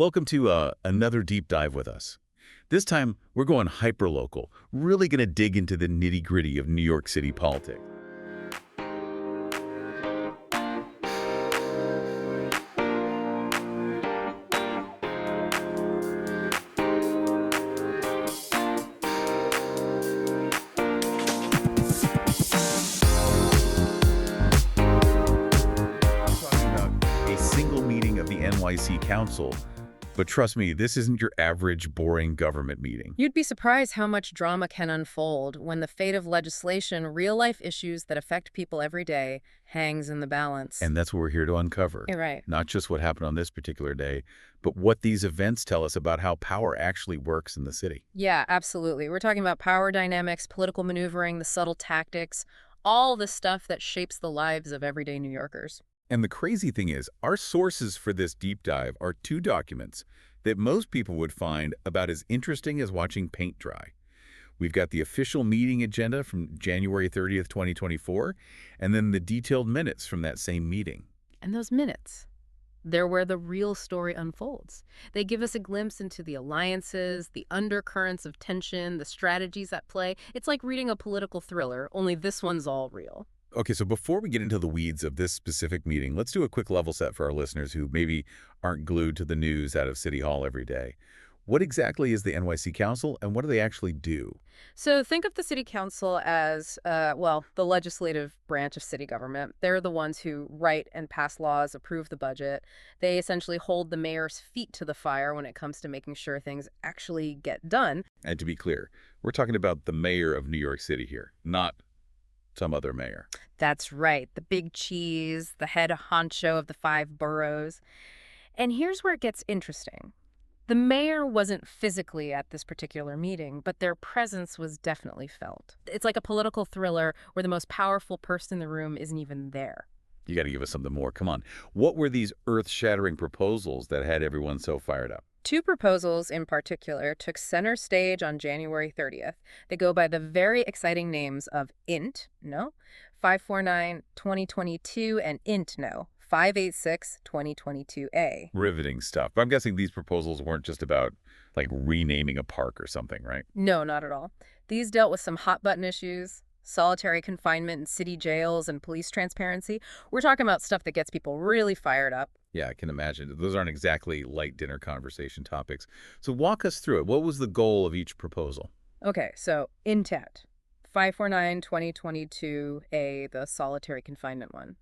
Welcome to another deep dive with us. This time, we're going hyperlocal, really going to dig into the nitty-gritty of New York City politics. Talking about a single meeting of the NYC Council. But trust me, this isn't your average boring government meeting. You'd be surprised how much drama can unfold when the fate of legislation, real-life issues that affect people every day, hangs in the balance. And that's what we're here to uncover. You're right. Not just what happened on this particular day, but what these events tell us about how power actually works in the city. Yeah, absolutely. We're talking about power dynamics, political maneuvering, the subtle tactics, all the stuff that shapes the lives of everyday New Yorkers. And the crazy thing is, our sources for this deep dive are two documents that most people would find about as interesting as watching paint dry. We've got the official meeting agenda from January 30th, 2024, and then the detailed minutes from that same meeting. And those minutes, they're where the real story unfolds. They give us a glimpse into the alliances, the undercurrents of tension, the strategies at play. It's like reading a political thriller, only this one's all real. Okay, so before we get into the weeds of this specific meeting, let's do a quick level set for our listeners who maybe aren't glued to the news out of City Hall every day. What exactly is the NYC Council, and what do they actually do? So think of the city council as, well, the legislative branch of city government. They're the ones who write and pass laws, approve the budget. They essentially hold the mayor's feet to the fire when it comes to making sure things actually get done. And to be clear, we're talking about the mayor of New York City here, not some other mayor. That's right, the big cheese, the head honcho of the 5 boroughs. And here's where it gets interesting. The mayor wasn't physically at this particular meeting, but their presence was definitely felt. It's like a political thriller where the most powerful person in the room isn't even there. You got to give us something more. Come on. What were these earth-shattering proposals that had everyone so fired up? 2 proposals in particular took center stage on January 30th. They go by the very exciting names of INT, no, 549-2022, and INT, no, 586-2022A. Riveting stuff. But I'm guessing these proposals weren't just about, like, renaming a park or something, right? No, not at all. These dealt with some hot-button issues, solitary confinement in city jails and police transparency. We're talking about stuff that gets people really fired up. Yeah, I can imagine. Those aren't exactly light dinner conversation topics. So walk us through it. What was the goal of each proposal? Okay, so INTET, 549-2022A, the solitary confinement one.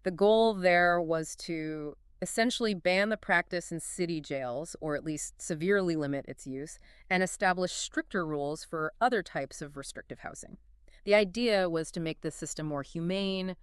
The goal there was to essentially ban the practice in city jails, or at least severely limit its use, and establish stricter rules for other types of restrictive housing. The idea was to make the system more humane,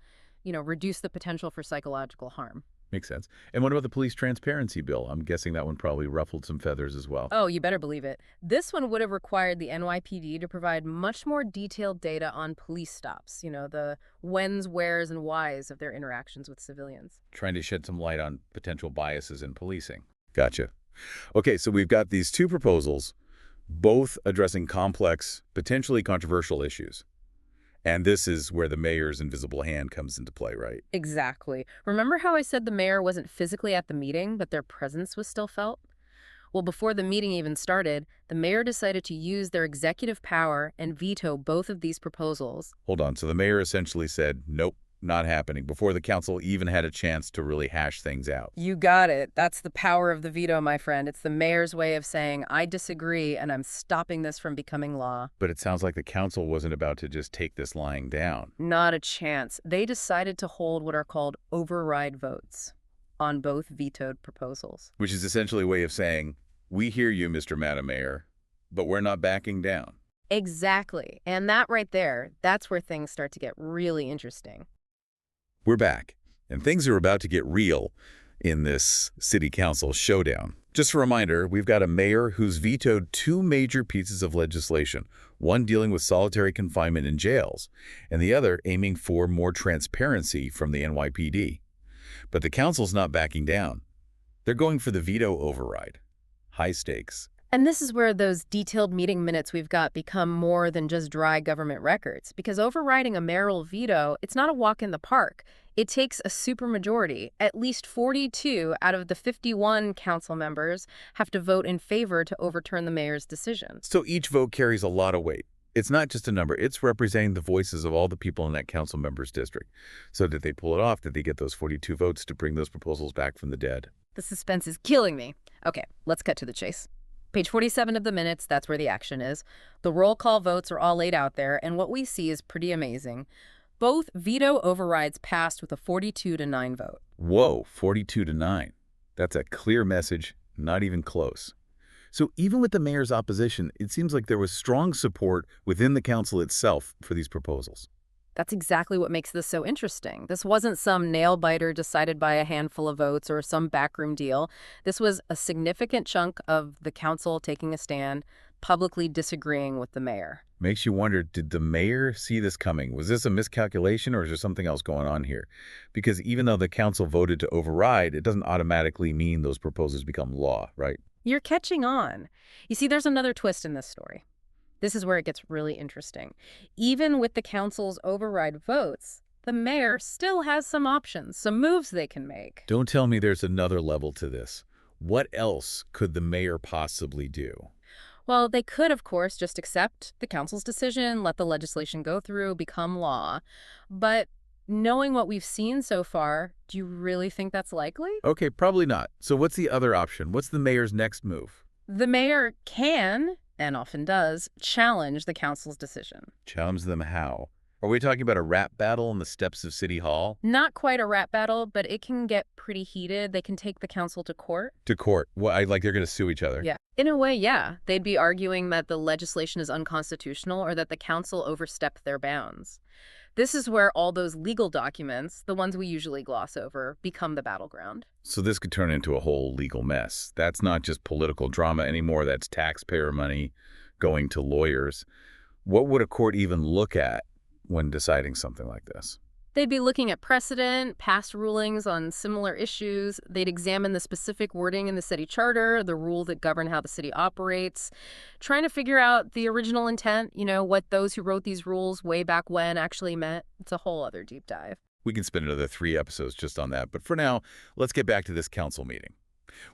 reduce the potential for psychological harm. Makes sense. And what about the police transparency bill? I'm guessing that one probably ruffled some feathers as well. Oh, you better believe it. This one would have required the NYPD to provide much more detailed data on police stops, the whens, wheres, and whys of their interactions with civilians. Trying to shed some light on potential biases in policing. Gotcha. Okay, so we've got these 2 proposals, both addressing complex, potentially controversial issues. And this is where the mayor's invisible hand comes into play, right? Exactly. Remember how I said the mayor wasn't physically at the meeting, but their presence was still felt? Well, before the meeting even started, the mayor decided to use their executive power and veto both of these proposals. Hold on. So the mayor essentially said, nope, not happening, before the council even had a chance to really hash things out. You got it. That's the power of the veto, my friend. It's the mayor's way of saying, I disagree, and I'm stopping this from becoming law. But it sounds like the council wasn't about to just take this lying down. Not a chance. They decided to hold what are called override votes on both vetoed proposals. Which is essentially a way of saying, we hear you, Mr. Madam Mayor, but we're not backing down. Exactly. And that right there, that's where things start to get really interesting. We're back, and things are about to get real in this city council showdown. Just a reminder, we've got a mayor who's vetoed 2 major pieces of legislation, one dealing with solitary confinement in jails, and the other aiming for more transparency from the NYPD. But the council's not backing down. They're going for the veto override. High stakes. And this is where those detailed meeting minutes we've got become more than just dry government records, because overriding a mayoral veto, it's not a walk in the park. It takes a supermajority. At least 42 out of the 51 council members have to vote in favor to overturn the mayor's decision. So each vote carries a lot of weight. It's not just a number. It's representing the voices of all the people in that council member's district. So did they pull it off? Did they get those 42 votes to bring those proposals back from the dead? The suspense is killing me. Okay, let's cut to the chase. Page 47 of the minutes, that's where the action is. The roll call votes are all laid out there, and what we see is pretty amazing. Both veto overrides passed with a 42-9 vote. Whoa, 42-9. That's a clear message, not even close. So even with the mayor's opposition, it seems like there was strong support within the council itself for these proposals. That's exactly what makes this so interesting. This wasn't some nail-biter decided by a handful of votes or some backroom deal. This was a significant chunk of the council taking a stand, publicly disagreeing with the mayor. Makes you wonder, did the mayor see this coming? Was this a miscalculation or is there something else going on here? Because even though the council voted to override, it doesn't automatically mean those proposals become law, right? You're catching on. You see, there's another twist in this story. This is where it gets really interesting. Even with the council's override votes, the mayor still has some options, some moves they can make. Don't tell me there's another level to this. What else could the mayor possibly do? Well, they could, of course, just accept the council's decision, let the legislation go through, become law. But knowing what we've seen so far, do you really think that's likely? Okay, probably not. So what's the other option? What's the mayor's next move? The mayor can, and often does, challenge the council's decision. Challenge them how? Are we talking about a rap battle on the steps of City Hall? Not quite a rap battle, but it can get pretty heated. They can take the council to court. To court. What, like they're going to sue each other? Yeah. In a way, yeah. They'd be arguing that the legislation is unconstitutional or that the council overstepped their bounds. This is where all those legal documents, the ones we usually gloss over, become the battleground. So this could turn into a whole legal mess. That's not just political drama anymore. That's taxpayer money going to lawyers. What would a court even look at when deciding something like this? They'd be looking at precedent, past rulings on similar issues. They'd examine the specific wording in the city charter, the rules that govern how the city operates, trying to figure out the original intent, what those who wrote these rules way back when actually meant. It's a whole other deep dive. We can spend another 3 episodes just on that. But for now, let's get back to this council meeting.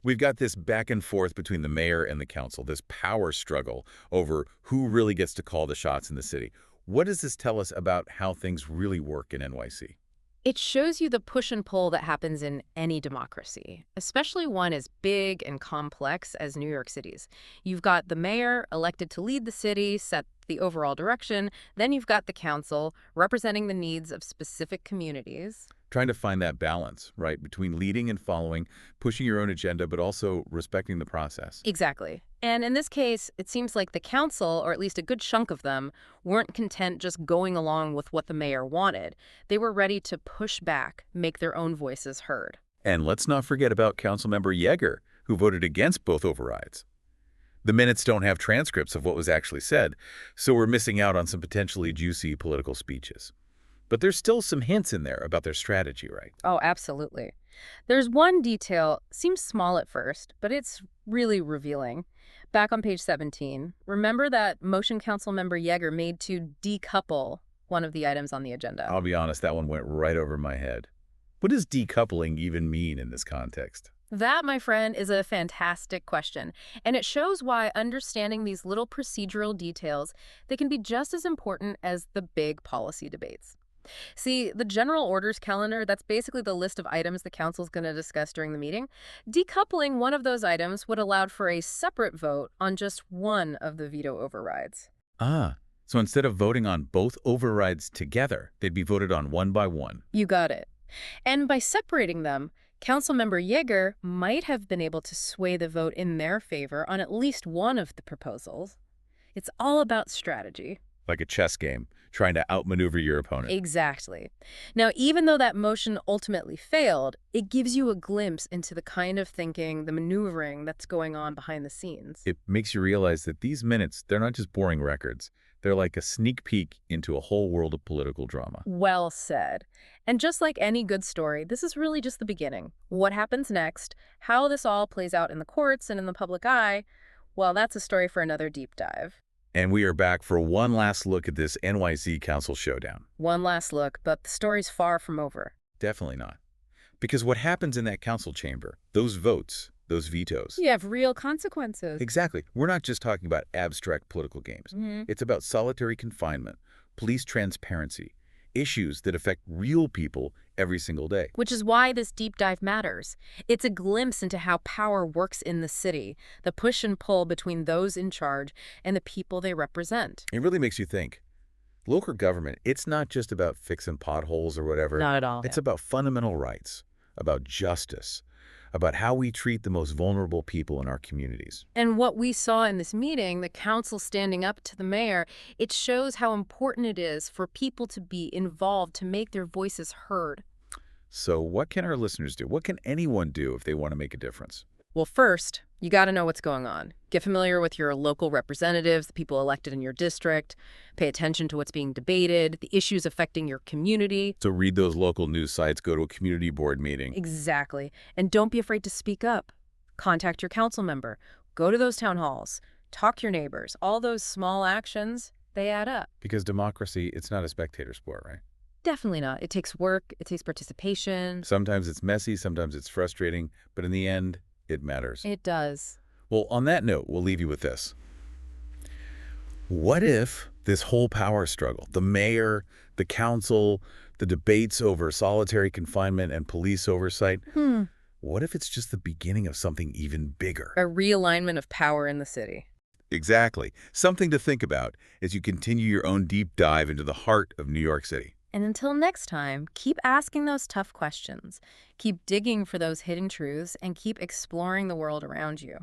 We've got this back and forth between the mayor and the council, this power struggle over who really gets to call the shots in the city. What does this tell us about how things really work in NYC? It shows you the push and pull that happens in any democracy, especially one as big and complex as New York City's. You've got the mayor elected to lead the city, set the overall direction. Then you've got the council representing the needs of specific communities. Trying to find that balance, right, between leading and following, pushing your own agenda, but also respecting the process. Exactly. And in this case, it seems like the council, or at least a good chunk of them, weren't content just going along with what the mayor wanted. They were ready to push back, make their own voices heard. And let's not forget about Councilmember Yeager, who voted against both overrides. The minutes don't have transcripts of what was actually said, so we're missing out on some potentially juicy political speeches. But there's still some hints in there about their strategy, right? Oh, absolutely. There's one detail, seems small at first, but it's really revealing. Back on page 17, remember that motion council member Yeager made to decouple one of the items on the agenda? I'll be honest, that one went right over my head. What does decoupling even mean in this context? That, my friend, is a fantastic question, and it shows why understanding these little procedural details, they can be just as important as the big policy debates. See, the general orders calendar, that's basically the list of items the council's going to discuss during the meeting. Decoupling one of those items would allow for a separate vote on just one of the veto overrides. Ah, so instead of voting on both overrides together, they'd be voted on one by one. You got it. And by separating them, Councilmember Yeager might have been able to sway the vote in their favor on at least one of the proposals. It's all about strategy. Like a chess game, trying to outmaneuver your opponent. Exactly. Now, even though that motion ultimately failed, it gives you a glimpse into the kind of thinking, the maneuvering that's going on behind the scenes. It makes you realize that these minutes, they're not just boring records. They're like a sneak peek into a whole world of political drama. Well said. And just like any good story, this is really just the beginning. What happens next, how this all plays out in the courts and in the public eye, Well, that's a story for another deep dive. And we are back for one last look at this NYC Council showdown. One last look, but the story's far from over. Definitely not. Because what happens in that council chamber, those votes, those vetoes. You have real consequences. Exactly. We're not just talking about abstract political games. It's about solitary confinement, police transparency, issues that affect real people every single day. Which is why this deep dive matters. It's a glimpse into how power works in the city, the push and pull between those in charge and the people they represent. It really makes you think. Local government, it's not just about fixing potholes or whatever. Not at all. It's about fundamental rights, about justice, about how we treat the most vulnerable people in our communities. And what we saw in this meeting, the council standing up to the mayor, it shows how important it is for people to be involved, to make their voices heard. So what can our listeners do? What can anyone do if they want to make a difference? Well, first, you got to know what's going on. Get familiar with your local representatives, the people elected in your district. Pay attention to what's being debated, the issues affecting your community. So read those local news sites, go to a community board meeting. Exactly. And don't be afraid to speak up. Contact your council member. Go to those town halls. Talk to your neighbors. All those small actions, they add up. Because democracy, it's not a spectator sport, right? Definitely not. It takes work. It takes participation. Sometimes it's messy, sometimes it's frustrating, but in the end, it matters. It does. Well, on that note, we'll leave you with this. What if this whole power struggle, the mayor, the council, the debates over solitary confinement and police oversight, what if it's just the beginning of something even bigger? A realignment of power in the city. Exactly. Something to think about as you continue your own deep dive into the heart of New York City. And until next time, keep asking those tough questions, keep digging for those hidden truths, and keep exploring the world around you.